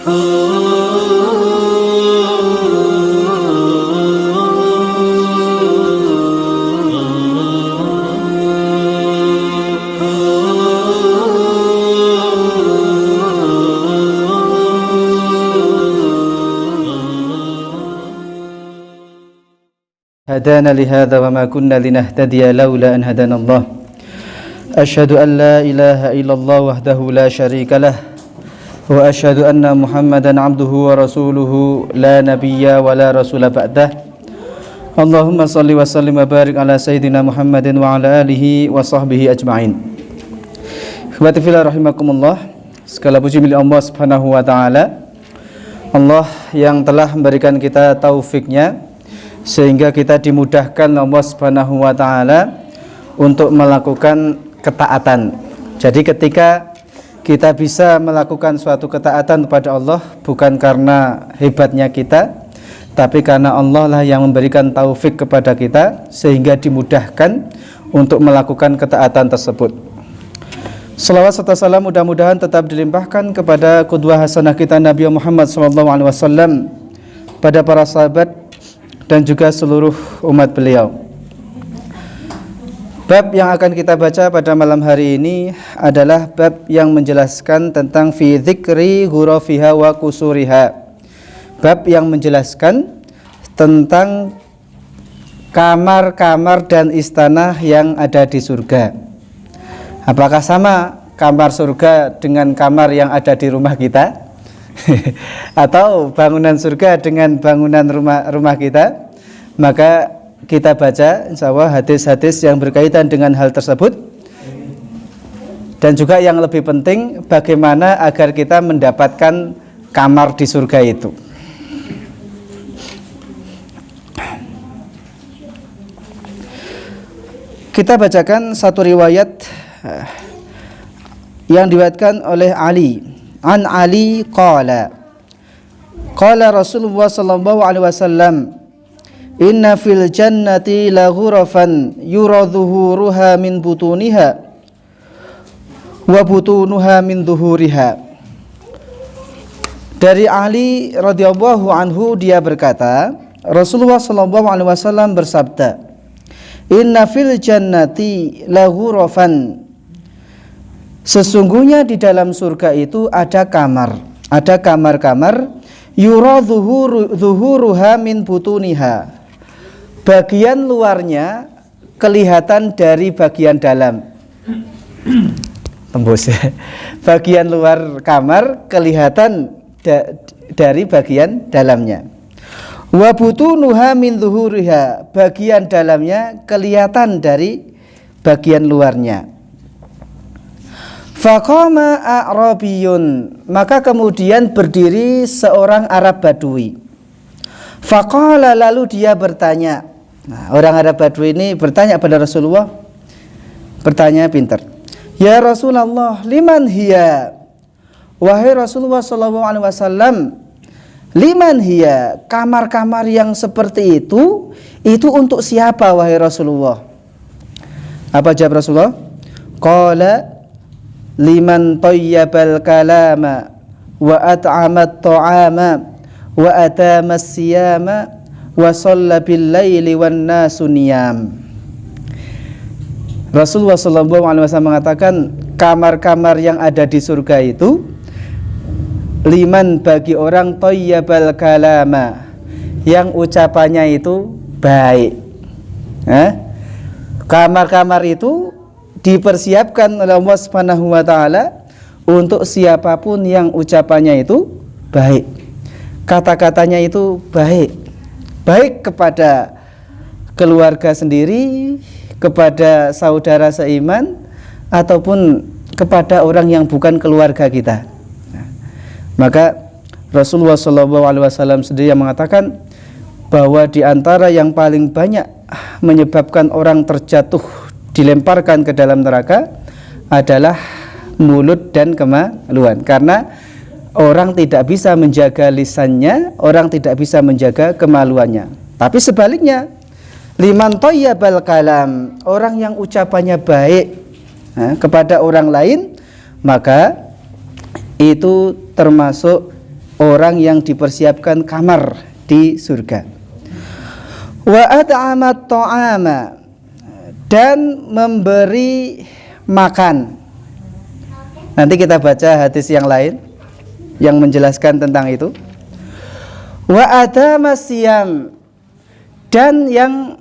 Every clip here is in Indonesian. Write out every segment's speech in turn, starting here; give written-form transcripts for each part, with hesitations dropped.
هدانا لهذا وما كنا لنهتدي لولا أن هدانا الله أشهد أن لا إله إلا الله وحده لا شريك له وأشهد أن محمدا عبده ورسوله لا نبي ولا رسول بعده اللهم صل وسلم وبارك على سيدنا محمد وعلى آله وصحبه أجمعين. Ikhwati fillah rahimakumullah, segala puji milik Allah Subhanahu wa taala. Allah yang telah memberikan kita taufiknya sehingga kita dimudahkan Allah Subhanahu wa taala untuk melakukan ketaatan. Jadi ketika kita bisa melakukan suatu ketaatan kepada Allah bukan karena hebatnya kita, tapi karena Allah lah yang memberikan taufik kepada kita sehingga dimudahkan untuk melakukan ketaatan tersebut. Salawat serta salam mudah-mudahan tetap dilimpahkan kepada qudwah hasanah kita Nabi Muhammad SAW, pada para sahabat dan juga seluruh umat beliau. Bab yang akan kita baca pada malam hari ini adalah bab yang menjelaskan tentang fi dzikri ghurafiha wa kusuriha. Bab yang menjelaskan tentang kamar-kamar dan istana yang ada di surga. Apakah sama kamar surga dengan kamar yang ada di rumah kita? Atau bangunan surga dengan bangunan rumah kita? Maka kita baca insyaallah hadis-hadis yang berkaitan dengan hal tersebut, dan juga yang lebih penting bagaimana agar kita mendapatkan kamar di surga itu. Kita bacakan satu riwayat yang diriwayatkan oleh Ali. An Ali qala Rasulullah sallallahu alaihi wasallam, inna fil jannati la ghurafan yura dhuhuruha min butuniha wa butunuha min dhuhuriha. Dari Ali radhiyallahu anhu, dia berkata, Rasulullah sallallahu alaihi wasallam bersabda, inna fil jannati la ghurafan, sesungguhnya di dalam surga itu ada kamar-kamar yura dhuhuruha min butuniha, bagian luarnya kelihatan dari bagian dalam. Tembus ya. Bagian luar kamar kelihatan dari bagian dalamnya. Wa butunuha min dhuhuriha, bagian dalamnya kelihatan dari bagian luarnya. Faqama a'rabiyun, maka kemudian berdiri seorang Arab Badui. Faqala, lalu dia bertanya. Nah, orang Arab Badui ini bertanya pada Rasulullah. Bertanya pintar. Ya Rasulullah, liman hiya? Wahai Rasulullah sallallahu alaihi wasallam, liman hiya? Kamar-kamar yang seperti itu untuk siapa wahai Rasulullah? Apa jawab Rasulullah? Qala liman tayyabal kalama wa at'amat ta'ama wa atamas siyama wa shalla bil laili wan nasu niyam. Rasulullah sallallahu alaihi wasallam mengatakan, kamar-kamar yang ada di surga itu liman, bagi orang tayyabal kalama, yang ucapannya itu baik. Kamar-kamar itu dipersiapkan oleh Allah Subhanahu wa taala untuk siapapun yang ucapannya itu baik, kata-katanya itu baik, baik kepada keluarga sendiri, kepada saudara seiman, ataupun kepada orang yang bukan keluarga kita. Maka Rasulullah SAW sendiri yang mengatakan bahwa di antara yang paling banyak menyebabkan orang terjatuh, dilemparkan ke dalam neraka adalah mulut dan kemaluan. Karena orang tidak bisa menjaga lisannya, orang tidak bisa menjaga kemaluannya. Tapi sebaliknya, liman thayyabal kalam, orang yang ucapannya baik kepada orang lain, maka itu termasuk orang yang dipersiapkan kamar di surga. Wa at'amat ta'ama, dan memberi makan. Nanti kita baca hadis yang lain yang menjelaskan tentang itu. Wa adama siyam, dan yang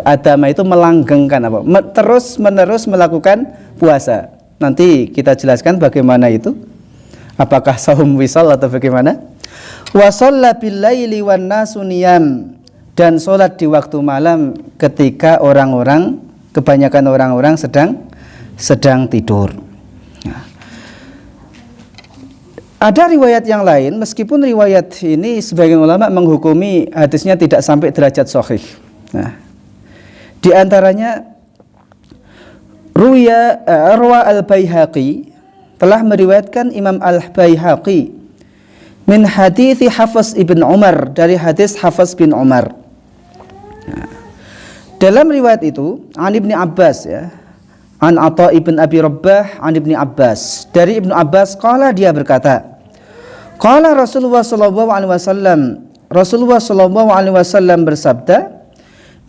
adama itu melanggengkan terus menerus melakukan puasa. Nanti kita jelaskan bagaimana itu, apakah saum wisal atau bagaimana. Wa shalla bil laili wan nasu niyam, dan sholat di waktu malam ketika kebanyakan orang-orang sedang tidur. Nah, ada riwayat yang lain, meskipun riwayat ini sebagian ulama menghukumi hadisnya tidak sampai derajat sahih. Nah, di antaranya Rawa al-Baihaqi, telah meriwayatkan Imam al-Baihaqi min hadits Hafs ibn Umar, dari hadis Hafs bin Umar. Nah, dalam riwayat itu an Ibni Abbas, ya, an Atha ibn Abi Rabbah an Ibni Abbas, dari Ibnu Abbas, qala, dia berkata, qala Rasulullah sallallahu alaihi wasallam, Rasulullah sallallahu alaihi wasallam bersabda,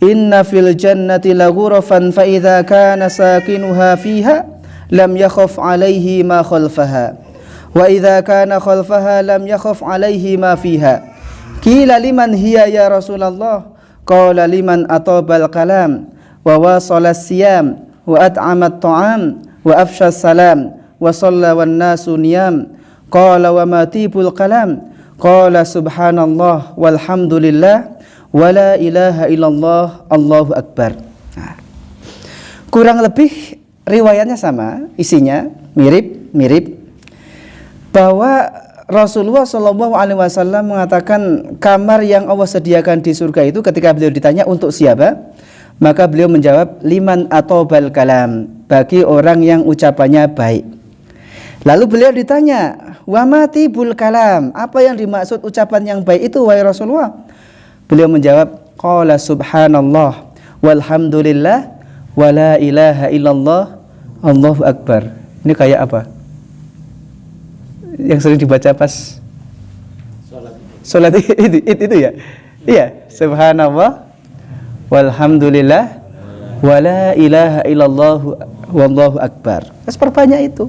inna fil jannati laghurafan fa idza kana sakinuha fiha lam yakhaf alaihi ma khalfaha wa idza kana khalfaha lam yakhaf alaihi ma fiha. Qila liman hiya ya Rasulullah? Qala liman atabal kalam wa wasala siyam wa at'amat ta'am wa afsha salam wa shalla wan nasu niyam. Qala wa ma tibul kalam? Qala subhanallah walhamdulillah wa la ilaha illallah Allahu akbar. Nah, kurang lebih riwayatnya sama, isinya mirip, bahwa Rasulullah Shallallahu Alaihi Wasallam mengatakan kamar yang Allah sediakan di surga itu, ketika beliau ditanya untuk siapa, maka beliau menjawab liman atobal kalam, bagi orang yang ucapannya baik. Lalu beliau ditanya, wa matibul kalam, apa yang dimaksud ucapan yang baik itu wahai Rasulullah? Beliau menjawab, qala subhanallah walhamdulillah wa la ilaha illallah Allahu akbar. Ini kayak apa? Yang sering dibaca pas sholat itu ya? Iya, subhanallah walhamdulillah wa la ilaha illallah wallahu akbar. Terus perbanyak itu.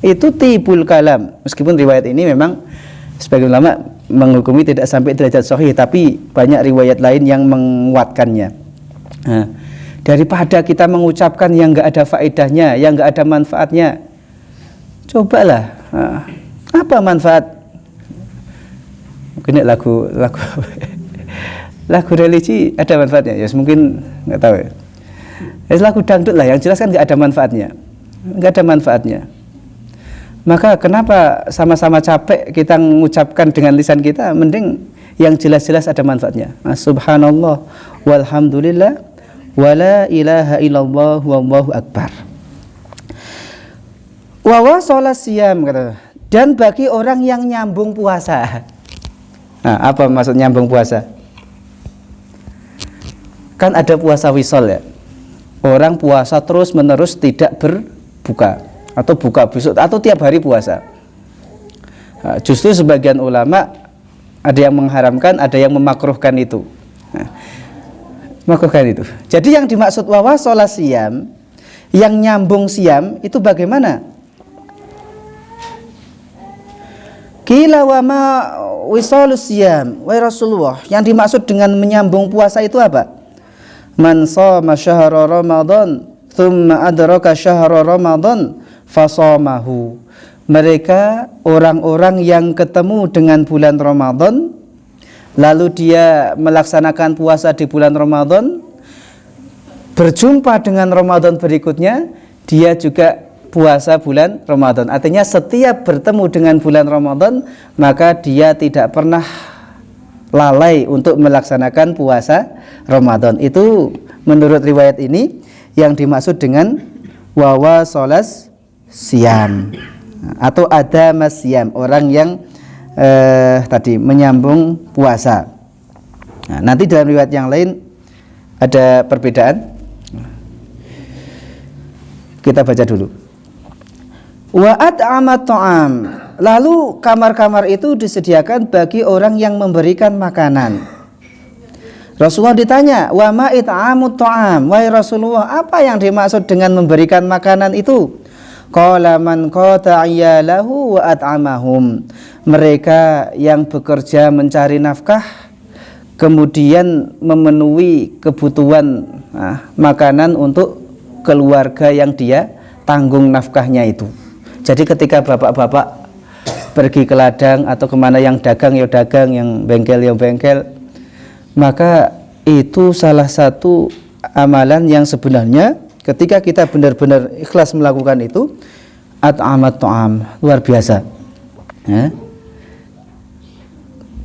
Itu tibul kalam. Meskipun riwayat ini memang sebagian ulama menghukumi tidak sampai derajat sahih, tapi banyak riwayat lain yang menguatkannya. Nah, daripada kita mengucapkan yang enggak ada faedahnya, yang enggak ada manfaatnya, cobalah. Nah, apa manfaat? Mungkin lagu religi ada manfaatnya, ya mungkin nggak tahu ya. Lagu dangdut lah, yang jelas kan nggak ada manfaatnya. Maka kenapa sama-sama capek kita mengucapkan dengan lisan kita? Mending yang jelas-jelas ada manfaatnya. Subhanallah walhamdulillah wa la ilaha illallah wallahu akbar. Wa wasala siyam, kata, dan bagi orang yang nyambung puasa. Nah, apa maksud nyambung puasa? Kan ada puasa wisol ya. Orang puasa terus menerus tidak berbuka, atau buka besok, atau tiap hari puasa. Nah, justru sebagian ulama ada yang mengharamkan, ada yang memakruhkan itu. Nah, makruhkan itu. Jadi yang dimaksud wa wasala siyam, yang nyambung siam itu bagaimana? Qila wa ma wisalus siyam, wahai Rasulullah, yang dimaksud dengan menyambung puasa itu apa? Man shoma syahra Ramadan thumma adraka syahra Ramadan fasamahu. Mereka orang-orang yang ketemu dengan bulan Ramadan, lalu dia melaksanakan puasa di bulan Ramadan, berjumpa dengan Ramadan berikutnya, dia juga puasa bulan Ramadan. Artinya setiap bertemu dengan bulan Ramadan, maka dia tidak pernah lalai untuk melaksanakan puasa Ramadan. Itu menurut riwayat ini yang dimaksud dengan wawa solas siam atau ada masyam, orang yang tadi menyambung puasa. Nah, nanti dalam riwayat yang lain ada perbedaan. Kita baca dulu. Wa at'amat ta'am, lalu kamar-kamar itu disediakan bagi orang yang memberikan makanan. Rasulullah ditanya, wa ma it'amut ta'am, wahai Rasulullah, apa yang dimaksud dengan memberikan makanan itu? Qala man qata'a iyalahu wa at'amahum, mereka yang bekerja mencari nafkah kemudian memenuhi kebutuhan makanan untuk keluarga yang dia tanggung nafkahnya itu. Jadi ketika bapak-bapak pergi ke ladang atau kemana, yang dagang ya dagang, yang bengkel ya bengkel, maka itu salah satu amalan yang sebenarnya ketika kita benar-benar ikhlas melakukan itu, at'amat ta'am, luar biasa ya.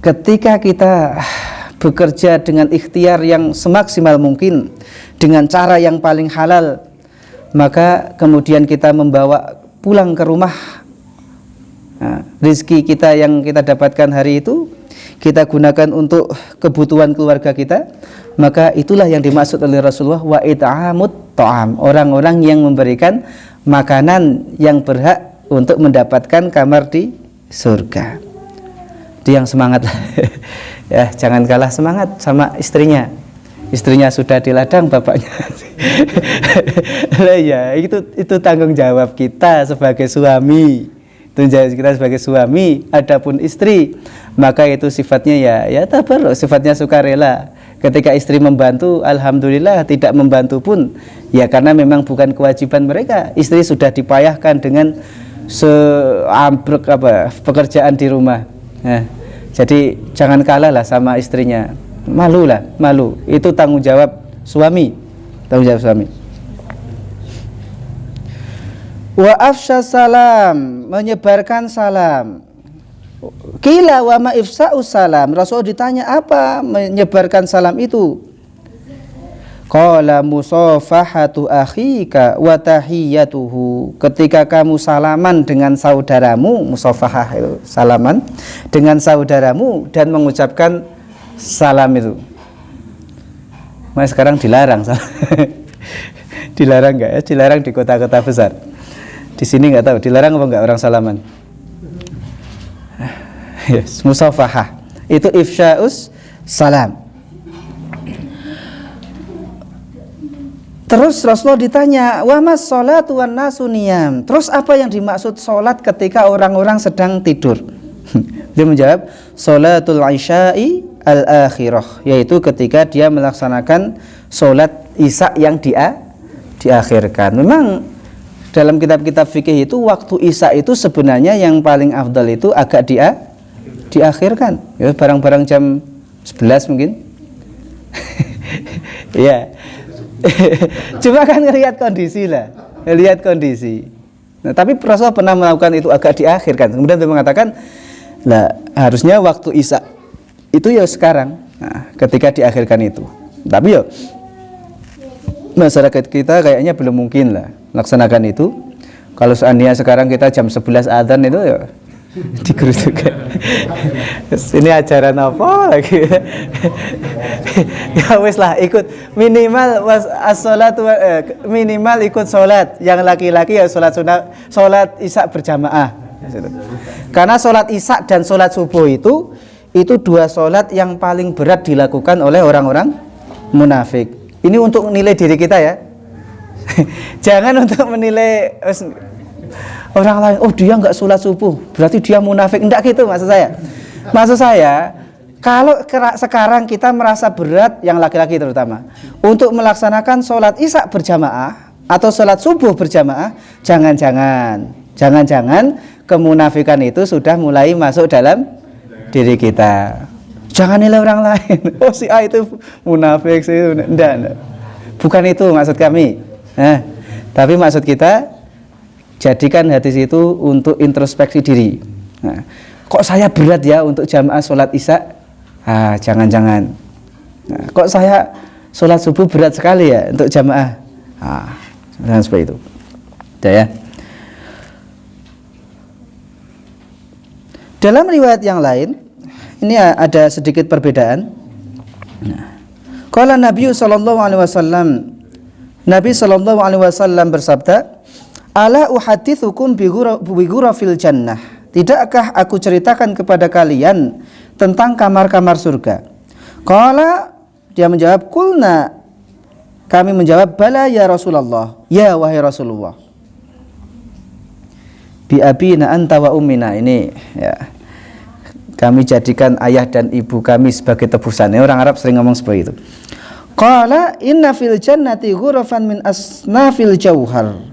Ketika kita bekerja dengan ikhtiar yang semaksimal mungkin, dengan cara yang paling halal, maka kemudian kita membawa pulang ke rumah rezeki kita yang kita dapatkan hari itu, kita gunakan untuk kebutuhan keluarga kita, maka itulah yang dimaksud oleh Rasulullah, wa it'amut ta'am, orang-orang yang memberikan makanan yang berhak untuk mendapatkan kamar di surga. Itu yang semangat ya, jangan kalah semangat sama istrinya. Istrinya sudah di ladang, bapaknya lah ya, itu tanggung jawab kita sebagai suami. Tunjuk kita sebagai suami. Adapun istri, maka itu sifatnya ya tabarruk, sifatnya sukarela. Ketika istri membantu, alhamdulillah. Tidak membantu pun ya karena memang bukan kewajiban mereka. Istri sudah dipayahkan dengan seambrek pekerjaan di rumah. Nah, jadi jangan kalah lah sama istrinya. Malu. Itu tanggung jawab suami. Tanggung jawab suami. Wa afsha salam, menyebarkan salam. Qila wa ma ifsa'us salam, Rasul ditanya apa menyebarkan salam itu? Qala musafahatu akhika wa tahiyyatuhu, ketika kamu salaman dengan saudaramu, musafahah itu salaman dengan saudaramu dan mengucapkan salam itu. Mas sekarang dilarang dilarang enggak ya? Dilarang di kota-kota besar. Di sini nggak tahu dilarang apa enggak orang salaman. Yes, musafahah itu ifsya'us salam. Terus Rasulullah ditanya, wa mas sholatu wan nasu niyam, terus apa yang dimaksud sholat ketika orang-orang sedang tidur? Dia menjawab, sholatul isya'i al-akhirah, yaitu ketika dia melaksanakan sholat isya yang diakhirkan. Memang dalam kitab-kitab fikih itu waktu isya itu sebenarnya yang paling afdal itu agak diakhirkan ya, barang-barang jam 11 mungkin. Ya. Cuma kan lihat kondisi lah, lihat kondisi. Nah, tapi Rasulullah pernah melakukan itu agak diakhirkan. Kemudian dia mengatakan, lah harusnya waktu isya itu ya sekarang. Nah, ketika diakhirkan itu. Tapi ya masyarakat kita kayaknya belum mungkin lah laksanakan itu. Kalau seandainya sekarang kita jam 11 adzan itu ya digerudukkan. Ini ajaran apa lagi? Ya wis lah, ikut minimal as-sholatu minimal ikut sholat. Yang laki-laki ya sholat sunat, sholat isya berjamaah. Karena sholat isya dan sholat subuh itu dua sholat yang paling berat dilakukan oleh orang-orang munafik. Ini untuk menilai diri kita ya. Jangan untuk menilai orang lain. Oh dia nggak sholat subuh, berarti dia munafik. Enggak gitu maksud saya. Maksud saya, kalau sekarang kita merasa berat, yang laki-laki terutama, untuk melaksanakan sholat isya berjamaah atau sholat subuh berjamaah, jangan-jangan kemunafikan itu sudah mulai masuk dalam diri kita. Jangan nilai orang lain. Oh si A itu munafik, enggak. Bukan itu maksud kami. Tapi maksud kita, jadikan hadis itu untuk introspeksi diri. Nah, kok saya berat ya untuk jamaah sholat isya? Jangan-jangan. Nah, kok saya sholat subuh berat sekali ya untuk jamaah? Jangan seperti itu. Udah ya. Dalam riwayat yang lain, ini ada sedikit perbedaan. Qala Nabi sallallahu alaihi wasallam, Nabi sallallahu alaihi wasallam bersabda, ala uhadithukum bi ghurafil jannah, tidakkah aku ceritakan kepada kalian tentang kamar-kamar surga? Qala, dia menjawab, qulna, kami menjawab, bala ya Rasulullah, ya wahai Rasulullah. Bi abina anta wa ummina, ini ya, kami jadikan ayah dan ibu kami sebagai tebusan. Orang Arab sering ngomong seperti itu. Qala inna fil jannati ghurafan min asnafil jauhar,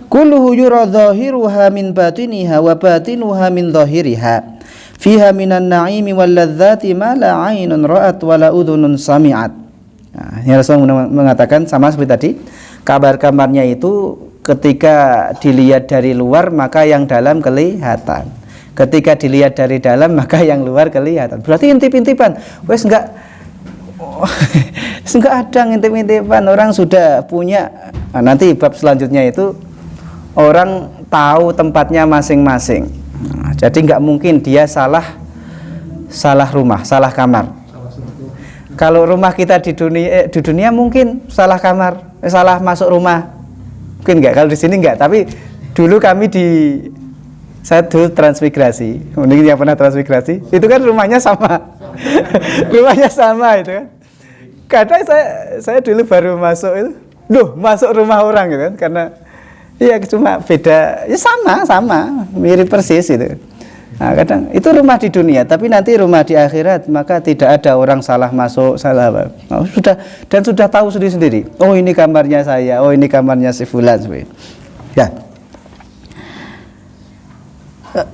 kulluhu yura dhahiruha min batiniha wa batinuha min dhahiriha, fiha minan na'imi wal ladzati ma la 'ainun ra'at wa la udhunun sami'at. Nah, ini Rasulullah mengatakan sama seperti tadi, kabar-kabarnya itu ketika dilihat dari luar maka yang dalam kelihatan, ketika dilihat dari dalam maka yang luar kelihatan. Berarti intip-intipan, wes enggak ada ngintip-intipan, orang sudah punya. Nah, nanti bab selanjutnya itu orang tahu tempatnya masing-masing. Nah, jadi enggak mungkin dia salah rumah, salah kamar. Kalau rumah kita di dunia mungkin salah kamar, salah masuk rumah. Mungkin enggak, kalau di sini enggak, tapi dulu saya dulu transmigrasi, mungkin yang pernah transmigrasi, itu kan rumahnya sama, rumahnya sama itu kan. Kadang saya dulu baru masuk itu, masuk rumah orang gitu kan, karena ya cuma beda, ya sama, mirip persis itu. Nah, kadang itu rumah di dunia, tapi nanti rumah di akhirat maka tidak ada orang salah masuk, salah apa. Oh, sudah tahu sendiri. Oh, ini kamarnya saya, oh ini kamarnya si fulan. Ya.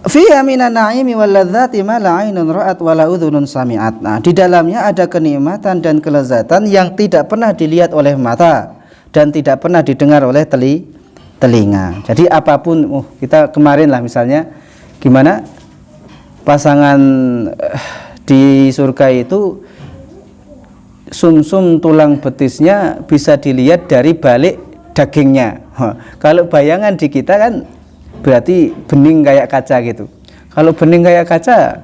Fiha minan na'imi wal ladzati ma la 'ainun ra'at wa la udhunun sami'at. Nah, di dalamnya ada kenikmatan dan kelezatan yang tidak pernah dilihat oleh mata dan tidak pernah didengar oleh telinga. Jadi apapun, kita kemarin lah misalnya gimana pasangan di surga itu sumsum tulang betisnya bisa dilihat dari balik dagingnya. Kalau bayangan di kita kan berarti bening kayak kaca gitu. Kalau bening kayak kaca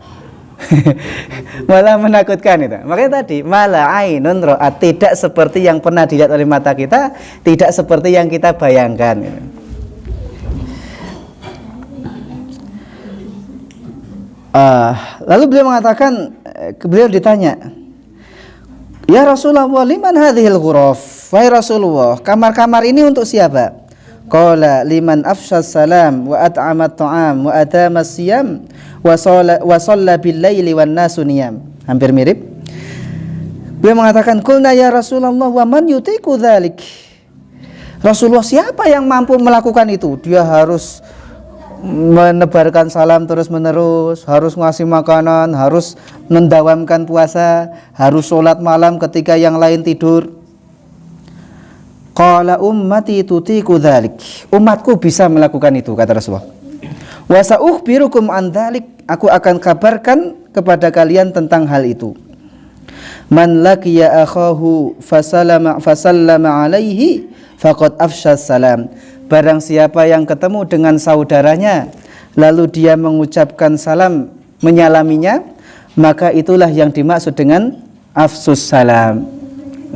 malah menakutkan itu. Makanya tadi mala ainun ra'at, tidak seperti yang pernah dilihat oleh mata kita, tidak seperti yang kita bayangkan gitu. Lalu beliau ditanya, ya Rasulullah, liman hadhil ghuraf? Wahai Rasulullah, kamar-kamar ini untuk siapa? Qala liman afsyas salam wa at'amat ta'am wa adama siyam wa shalla bil laili wan nasu niyam. Hampir mirip. Beliau mengatakan, qulna ya Rasulullah wa man yutiku dzalik? Rasulullah, siapa yang mampu melakukan itu? Dia harus menebarkan salam terus-menerus, harus ngasih makanan, harus mendawamkan puasa, harus sholat malam ketika yang lain tidur. Qala ummati tutiku dzalik. Umatku bisa melakukan itu, kata Rasulullah. Wa sa'ukhbirukum an dzalik, aku akan kabarkan kepada kalian tentang hal itu. Man laqiya akhahu fasallama alaihi faqad afsyas salam. Barang siapa yang ketemu dengan saudaranya lalu dia mengucapkan salam, menyalaminya, maka itulah yang dimaksud dengan afsus salam.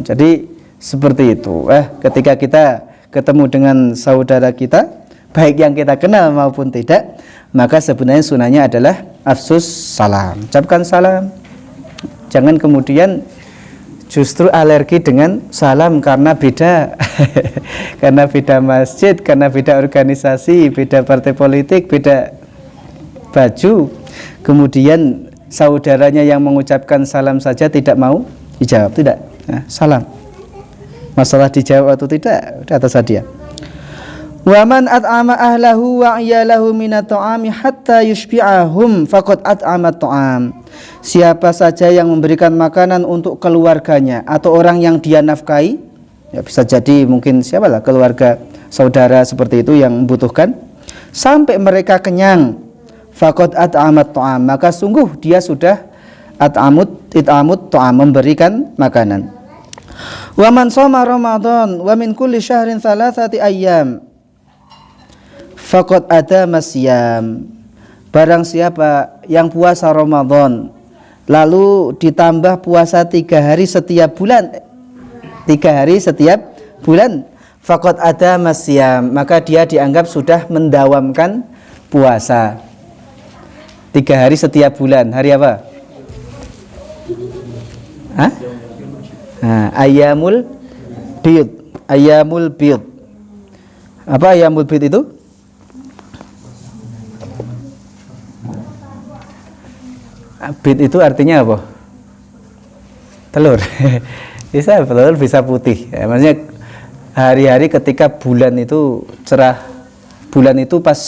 Jadi seperti itu. Ketika kita ketemu dengan saudara kita, baik yang kita kenal maupun tidak, maka sebenarnya sunahnya adalah afsus salam. Ucapkan salam. Jangan kemudian justru alergi dengan salam karena beda karena beda masjid, karena beda organisasi, beda partai politik, beda baju, kemudian saudaranya yang mengucapkan salam saja tidak mau dijawab. Tidak, salam. Masalah dijawab atau tidak atas hadiah. Wa man at'ama ahlahu wa iyalahu minat ta'ami hatta yushbi'ahum faqad at'ama ta'am. Siapa saja yang memberikan makanan untuk keluarganya atau orang yang dia nafkahi, ya bisa jadi mungkin siapalah keluarga saudara seperti itu yang membutuhkan, sampai mereka kenyang, faqad at'amat ta'am, maka sungguh dia sudah it'amut ta'am, memberikan makanan. Wa man shoma Ramadan wa min kulli syahrin thalathati ayyam faqad adama siyam. Barang siapa yang puasa Ramadan lalu ditambah puasa 3 hari setiap bulan, 3 hari setiap bulan, faqad adama siyam, maka dia dianggap sudah mendawamkan puasa. 3 hari setiap bulan. Hari apa? Hah? Nah, Ayyamul Bid. Ayyamul Bid. Apa Ayyamul Bid itu? Bid itu artinya apa? Telur. Bisa telur, bisa putih. Ya, maksudnya hari-hari ketika bulan itu cerah. Bulan itu pas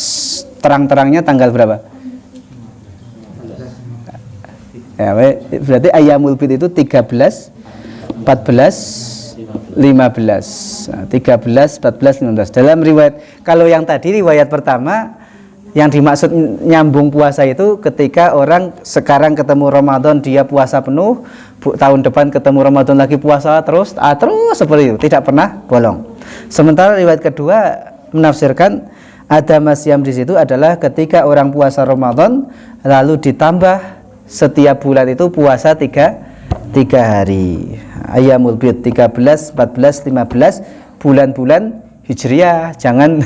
terang-terangnya tanggal berapa? Ya, berarti Ayyamul Bid itu 13, 14, 15. Nah, 13, 14, 15. Dalam riwayat, kalau yang tadi riwayat pertama, yang dimaksud nyambung puasa itu ketika orang sekarang ketemu Ramadan dia puasa penuh, tahun depan ketemu Ramadan lagi puasa terus seperti itu, tidak pernah bolong. Sementara riwayat kedua menafsirkan ada masyam di situ adalah ketika orang puasa Ramadan lalu ditambah setiap bulan itu puasa 3 hari. Ayyamul Bid 13, 14, 15 bulan-bulan Hijriah, jangan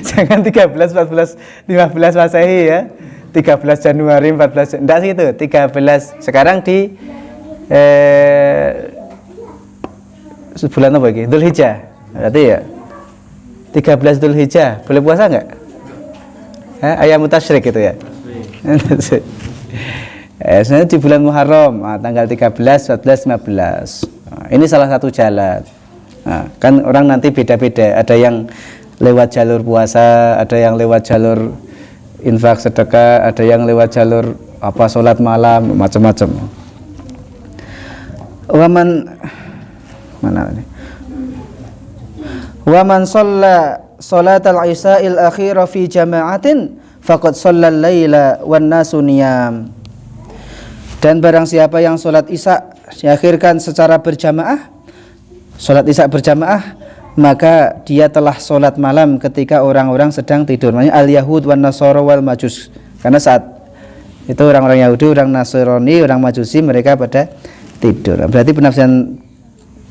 jangan 13, 14, 15 Masehi ya. 13 Januari, 14 enggak sih itu, 13. Sekarang di bulan apa lagi? Dzulhijjah. Berarti ya 13 Dzulhijjah, boleh puasa enggak? Ayyamut tasyrik itu ya. Sebenarnya di bulan Muharram, tanggal 13, 14, 15. Ini salah satu jalan. Nah, kan orang nanti beda-beda, ada yang lewat jalur puasa, ada yang lewat jalur infak sedekah, ada yang lewat jalur apa sholat malam, macam-macam. Waman mana ini? Waman shalla sholatal isa'il akhira fi jama'atin faqad shallal laila wan nasu niyam. Dan barang siapa yang sholat isya diakhirkan secara berjamaah, sholat isya berjamaah, maka dia telah sholat malam ketika orang-orang sedang tidur. Makanya al-Yahud wan Nasara wal Majus. Karena saat itu orang-orang Yahudi, orang Nasrani, orang Majusi mereka pada tidur. Berarti penafsiran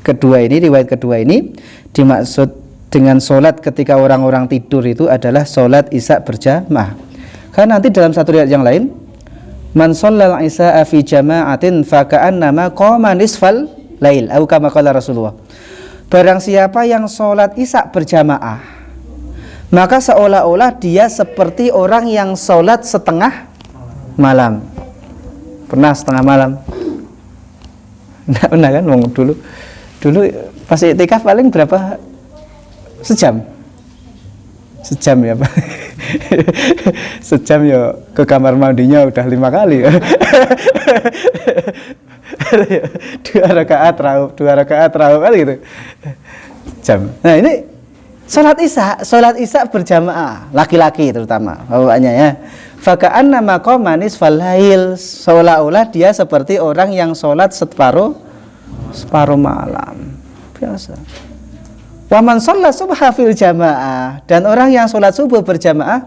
kedua ini, riwayat kedua ini dimaksud dengan sholat ketika orang-orang tidur itu adalah sholat isya berjamaah. Karena nanti dalam satu riwayat yang lain, man shallal isya'a fi jama'atin fa ka'annama qama nisfal lail, atau kama qala Rasulullah. Barang siapa yang sholat isya berjamaah, maka seolah-olah dia seperti orang yang sholat setengah malam. Pernah setengah malam? Nggak pernah kan? Dulu pas iktikaf paling berapa? Sejam ya Pak. Sejam ya, ke kamar mandinya udah 5 kali ya. 2 rakaat raup kan gitu. Jam. Nah ini sholat isya berjamaah, laki-laki terutama bawaannya ya. Faka'anna maqama nisfal lail, seolah-olah dia seperti orang yang sholat separuh malam biasa. Wa man shalla subha fil jamaah, dan orang yang sholat subuh berjamaah,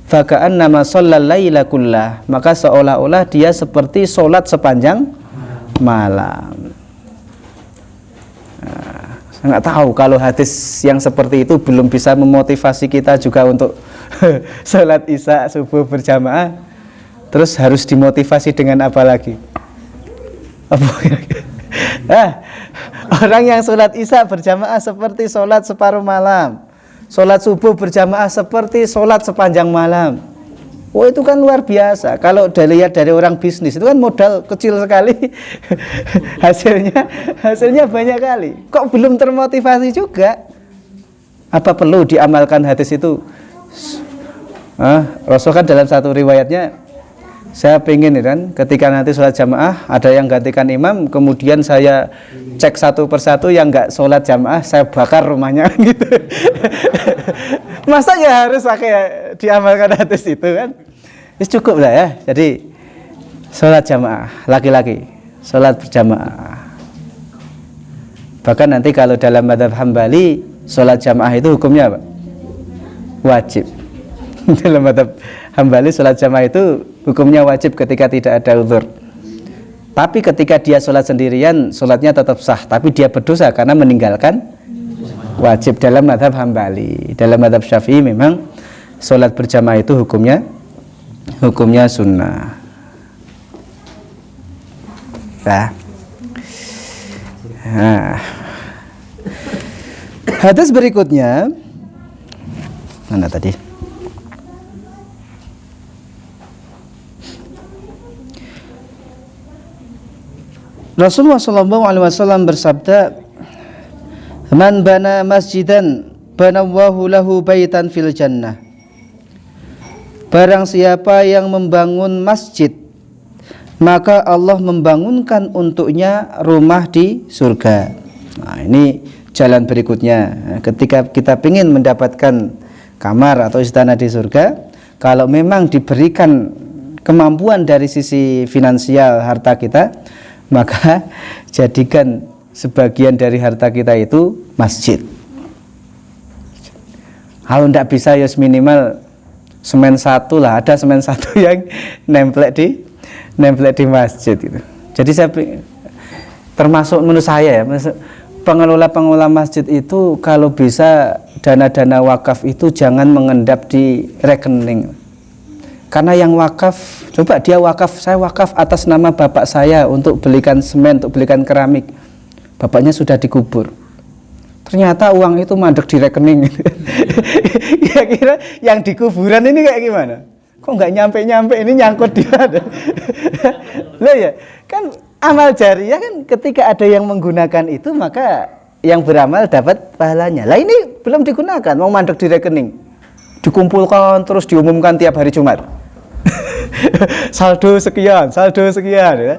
faka'anna ma shallal laila kullah, maka seolah-olah dia seperti sholat sepanjang malam. Nah, saya nggak tahu kalau hadis yang seperti itu belum bisa memotivasi kita juga untuk sholat isya subuh berjamaah, terus harus dimotivasi dengan apa lagi? Apa kira-kira? Orang yang sholat isya berjamaah seperti sholat separuh malam, sholat subuh berjamaah seperti sholat sepanjang malam. Oh itu kan luar biasa. Kalau dilihat dari orang bisnis itu kan modal kecil sekali, hasilnya banyak kali. Kok belum termotivasi juga? Apa perlu diamalkan hadis itu? Rasul kan dalam satu riwayatnya, saya pengen kan ketika nanti sholat jamaah ada yang gantikan imam, kemudian saya cek satu persatu yang nggak sholat jamaah, saya bakar rumahnya gitu. Masa ya harus pakai diamalkan hadis itu kan? Cukup lah ya. Jadi sholat jamaah laki-laki, sholat berjamaah. Bahkan nanti kalau dalam mazhab Hambali, sholat jamaah itu hukumnya apa? Wajib. Dalam mazhab Hambali sholat jamaah itu hukumnya wajib ketika tidak ada uzur. Tapi ketika dia sholat sendirian, sholatnya tetap sah, tapi dia berdosa karena meninggalkan wajib dalam mazhab Hambali. Dalam mazhab Syafi'i memang sholat berjamaah itu hukumnya hukumnya sunnah. Nah, hadis berikutnya mana tadi? Rasulullah SAW bersabda, "Man bana masjidan, banallahu lahu baitan fil jannah." Barang siapa yang membangun masjid, maka Allah membangunkan untuknya rumah di surga. Nah, ini jalan berikutnya. Ketika kita ingin mendapatkan kamar atau istana di surga, kalau memang diberikan kemampuan dari sisi finansial harta kita, maka jadikan sebagian dari harta kita itu masjid. Kalau tidak bisa ya minimal semen satu lah, ada semen satu yang nemplek di masjid itu. Jadi saya termasuk menurut saya ya, pengelola masjid itu kalau bisa dana-dana wakaf itu jangan mengendap di rekening. Karena yang wakaf, coba dia wakaf, saya wakaf atas nama bapak saya untuk belikan semen, untuk belikan keramik. Bapaknya sudah dikubur. Ternyata uang itu mandek di rekening. Kira-kira yang di kuburan ini kayak gimana? Kok nggak nyampe-nyampe, ini nyangkut di mana? Loh ya, kan amal jariah kan ketika ada yang menggunakan itu, maka yang beramal dapat pahalanya. Lah ini belum digunakan, mau mandek di rekening. Dikumpulkan terus diumumkan tiap hari Jumat. saldo sekian ya.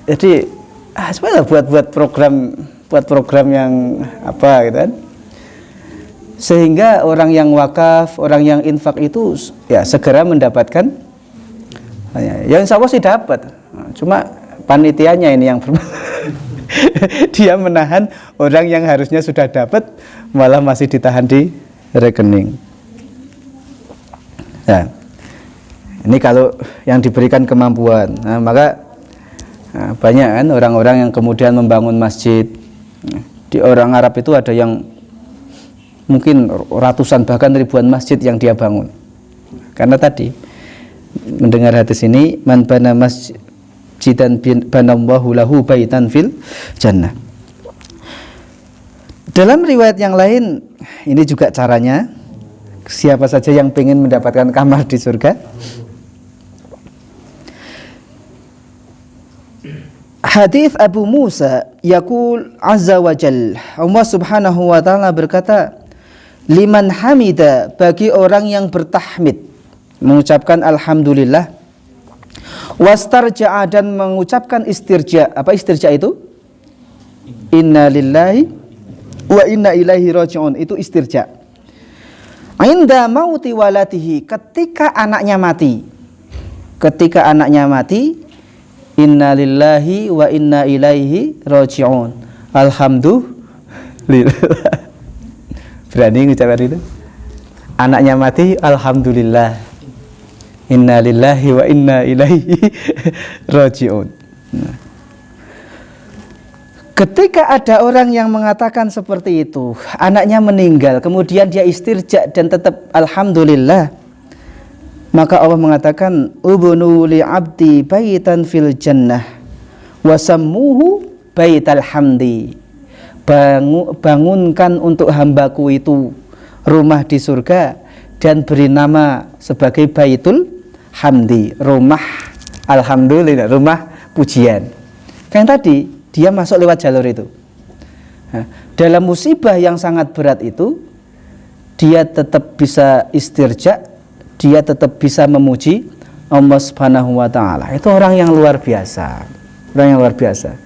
Jadi sebenarnya buat program yang apa gitu kan, sehingga orang yang wakaf, orang yang infak itu ya segera mendapatkan ya insya Allah sih dapat. Cuma panitianya ini yang dia menahan orang yang harusnya sudah dapat malah masih ditahan di rekening. Nah, ini kalau yang diberikan kemampuan, maka banyak kan orang-orang yang kemudian membangun masjid. Di orang Arab itu ada yang mungkin ratusan bahkan ribuan masjid yang dia bangun. Karena tadi mendengar hadis ini, man bana masjidan banallahu lahu baitan fil jannah. Dalam riwayat yang lain, ini juga caranya siapa saja yang ingin mendapatkan kamar di surga. Hadis Abu Musa yaqul azza wa jal, Allah Subhanahu wa taala berkata, liman hamida, bagi orang yang bertahmid, mengucapkan alhamdulillah, wastarja'a, dan mengucapkan istirja. Apa istirja itu? Inna lillahi wa inna ilaihi raji'un, itu istirja. Inda mauti walatihi, ketika anaknya mati, inna lillahi wa inna ilaihi raji'un, alhamdulillah. Berani ngucapkan itu? Anaknya mati, alhamdulillah, inna lillahi wa inna ilaihi raji'un. Ketika ada orang yang mengatakan seperti itu, anaknya meninggal, kemudian dia istirja dan tetap alhamdulillah, maka Allah mengatakan, ubnu li abdi baitan fil jannah wasammuhu baital hamdi, bangunkan untuk hambaku itu rumah di surga dan beri nama sebagai baitul hamdi, rumah alhamdulillah, rumah pujian. Kan tadi dia masuk lewat jalur itu. Nah, dalam musibah yang sangat berat itu, dia tetap bisa istirja, dia tetap bisa memuji Allah Subhanahu wa taala. Itu orang yang luar biasa. Orang yang luar biasa.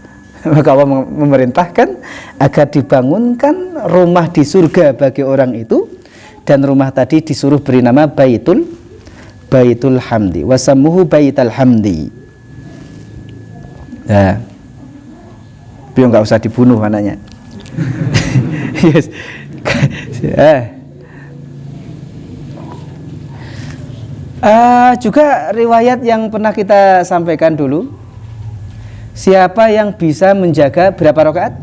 Maka Allah memerintahkan agar dibangunkan rumah di surga bagi orang itu, dan rumah tadi disuruh beri nama Baitul Hamdi. Wasammuhu Baital Hamdi. Nah, biar nggak usah dibunuh anaknya. Yes. Juga riwayat yang pernah kita sampaikan dulu, siapa yang bisa menjaga berapa rakaat?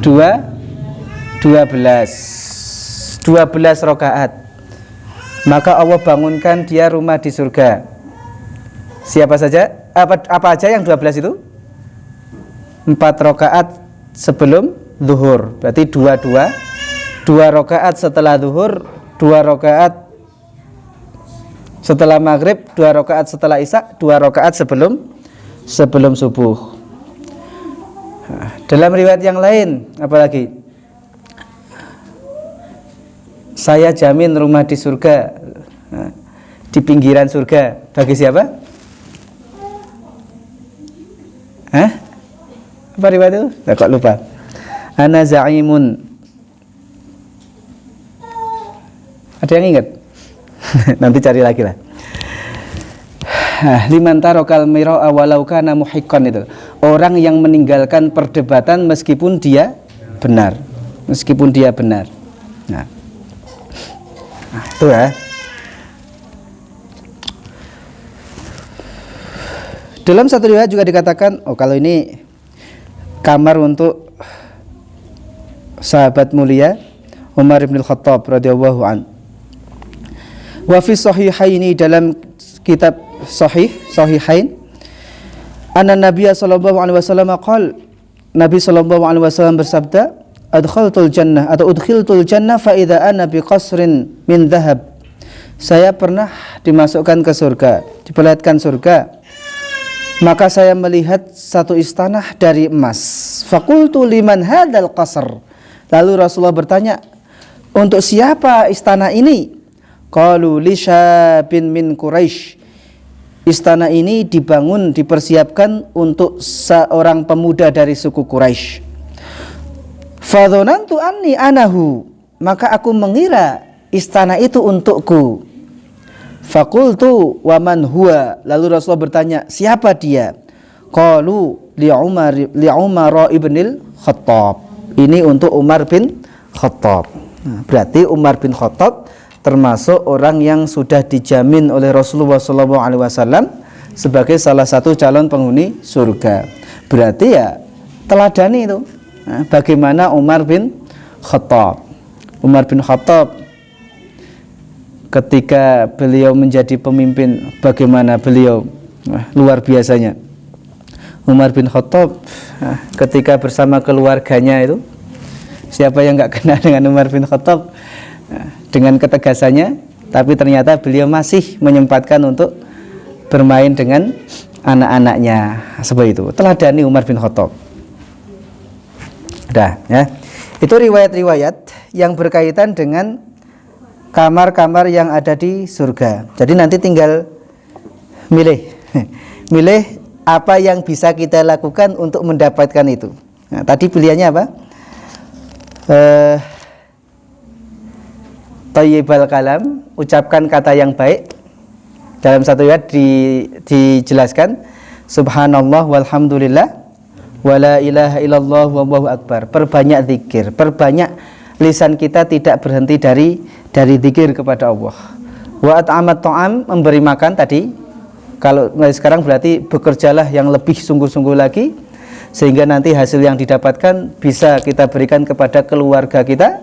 12 rakaat. maka Allah bangunkan dia rumah di surga. Siapa saja? Apa aja yang 12 itu? 4 rakaat sebelum zuhur, berarti 2 rakaat setelah zuhur, 2 rakaat setelah maghrib, 2 rakaat setelah isya, 2 rakaat sebelum subuh. Dalam riwayat yang lain, apalagi? Saya jamin rumah di surga, di pinggiran surga. Bagi siapa? Apa riwayat itu? Kok lupa? Ana za'imun. Ada yang ingat? Nanti cari lagi lah. Liman tarokal mira'a walau kana muhiqqan, itu orang yang meninggalkan perdebatan meskipun dia benar. Nah, itu ya. Dalam satu riwayat juga dikatakan, kalau ini kamar untuk sahabat mulia Umar bin Khattab radhiyallahu an. Wa fi sahihaini, dalam kitab sahihain, anna Nabiya sallallahu alaihi wasallam qala, Nabi sallallahu alaihi wasallam bersabda, udkhiltul jannah fa idza ana bi qasrin min dhahab. Saya pernah dimasukkan ke surga, diperlihatkan surga, maka saya melihat satu istana dari emas. Faqultu liman hadzal qasr. Lalu Rasulullah bertanya, untuk siapa istana ini? Qalu li syabin min Quraisy. Istana ini dipersiapkan untuk seorang pemuda dari suku Quraisy. Fadhonantu anni anahu, maka aku mengira istana itu untukku. Faqultu wa man huwa. Lalu Rasulullah bertanya, siapa dia? Qalu li Umar ibnil Khattab. Ini untuk Umar bin Khattab. Berarti Umar bin Khattab termasuk orang yang sudah dijamin oleh Rasulullah SAW sebagai salah satu calon penghuni surga. Berarti ya teladani itu. Bagaimana Umar bin Khattab. Umar bin Khattab ketika beliau menjadi pemimpin, bagaimana beliau luar biasanya. Umar bin Khattab ketika bersama keluarganya itu, siapa yang nggak kenal dengan Umar bin Khattab dengan ketegasannya, tapi ternyata beliau masih menyempatkan untuk bermain dengan anak-anaknya seperti itu. Teladani Umar bin Khattab. Ya. Itu riwayat-riwayat yang berkaitan dengan kamar-kamar yang ada di surga. Jadi nanti tinggal milih apa yang bisa kita lakukan untuk mendapatkan itu. Nah, tadi pilihannya apa? Thayyibal kalam, ucapkan kata yang baik. Dalam satu ayat dijelaskan, subhanallah walhamdulillah wala ilaha illallah wallahu akbar. Perbanyak zikir, perbanyak lisan kita tidak berhenti dari zikir kepada Allah. Wa at'amat ta'am, memberi makan tadi. Kalau sekarang berarti bekerjalah yang lebih sungguh-sungguh lagi, sehingga nanti hasil yang didapatkan bisa kita berikan kepada keluarga kita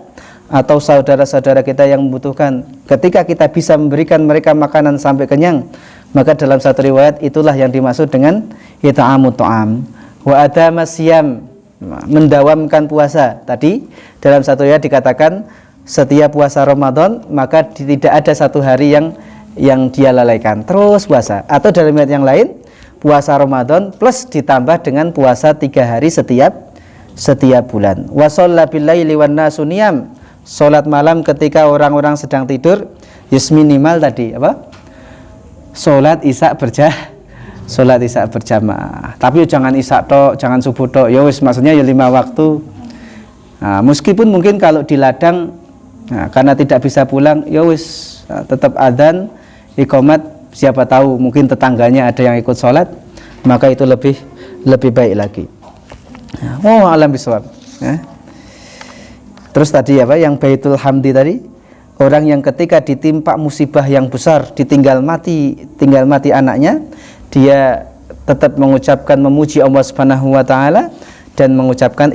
atau saudara-saudara kita yang membutuhkan. Ketika kita bisa memberikan mereka makanan sampai kenyang, maka dalam satu riwayat itulah yang dimaksud dengan it'amut ta'am. Wa adamas siyam, mendawamkan puasa. Tadi dalam satu riwayat dikatakan setiap puasa Ramadan maka tidak ada satu hari yang dia lalaikan, terus puasa. Atau dalam riwayat yang lain, puasa Ramadan plus ditambah dengan puasa 3 hari setiap bulan. Wa shalla bil laili wan nasu niyam, salat malam ketika orang-orang sedang tidur. Minimal tadi apa? Salat isya berjamaah. Tapi jangan isya tok, jangan subuh tok. Ya wis, maksudnya ya 5 waktu. Nah, meskipun mungkin kalau di ladang, karena tidak bisa pulang, ya wis, tetap adzan, iqamat, siapa tahu mungkin tetangganya ada yang ikut sholat, maka itu lebih baik lagi. Alam bisawab. Terus tadi apa yang Baitul Hamdi tadi, orang yang ketika ditimpa musibah yang besar, tinggal mati anaknya, dia tetap mengucapkan memuji Allah Subhanahu wa taala dan mengucapkan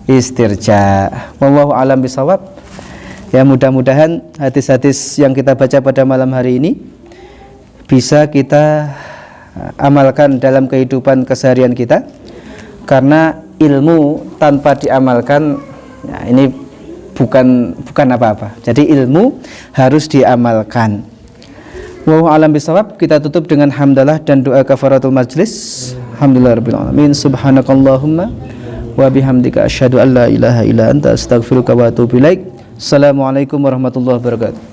istirja. Wallahu alam bisawab. Ya, mudah-mudahan hadis-hadis yang kita baca pada malam hari ini bisa kita amalkan dalam kehidupan keseharian kita, karena ilmu tanpa diamalkan ya, ini bukan apa-apa. Jadi ilmu harus diamalkan. Wallahu a'lam bishawab. Kita tutup dengan hamdalah dan doa kafaratul majlis. Alhamdulillahirabbil alamin. Subhanakallahumma wa bihamdika asyhadu an la ilaha illa anta astaghfiruka wa atubu ilaik. Assalamualaikum warahmatullahi wabarakatuh.